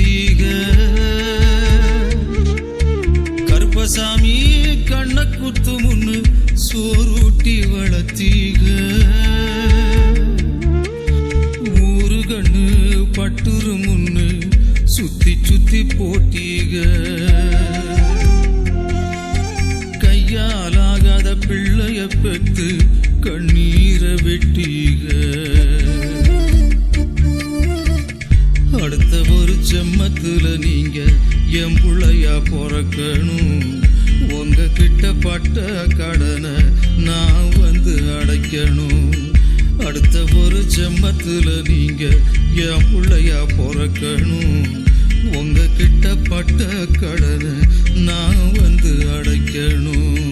வளர்த்தீக கருப்பசாமி கண்ண குத்து முன்னு சோறுட்டி வளர்த்தீக ஊரு கண்ணு பட்டுரு முன்னு சுத்தி சுத்தி போட்டீக கையாலாகாத பிள்ளைய பெத்து கண்ணீரை வெட்டீக அடுத்த ஒரு செம்மத்துல நீங்க என் புள்ளையா பிறக்கணும் உங்க கிட்ட பட்ட கடனை நான் வந்து அடைக்கணும் அடுத்த ஒரு செம்மத்துல நீங்க என் புள்ளையா பிறக்கணும் உங்க கிட்ட பட்ட கடனை நான் வந்து அடைக்கணும்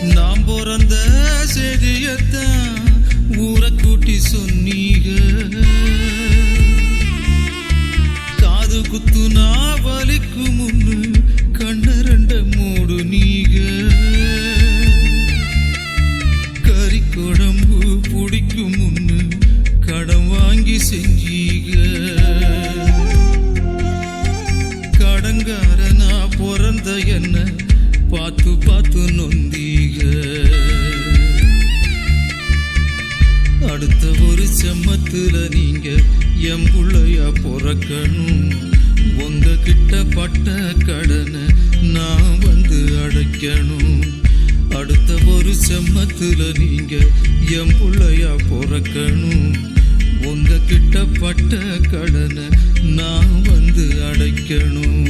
நாம் பிறந்த செய்தியத்தான் ஊரை கூட்டி சொன்னீங்க காது குத்துனா வலிக்கு முன்னு கண்ணரண்ட மூடு நீங்க கறி குழம்பு பிடிக்கும் முன்னு கடன் வாங்கி செஞ்சீங்க கடங்காரனா பிறந்த என்ன பார்த்து பார்த்து நொந்தீக அடுத்த ஒரு செம்மத்துல நீங்க என் புள்ளையா பிறக்கணும் உங்க கிட்ட பட்ட கடனை நான் வந்து அடைக்கணும் அடுத்த ஒரு செம்மத்துல நீங்க என் புள்ளையா பிறக்கணும் உங்க கிட்ட பட்ட கடனை நான் வந்து அடைக்கணும்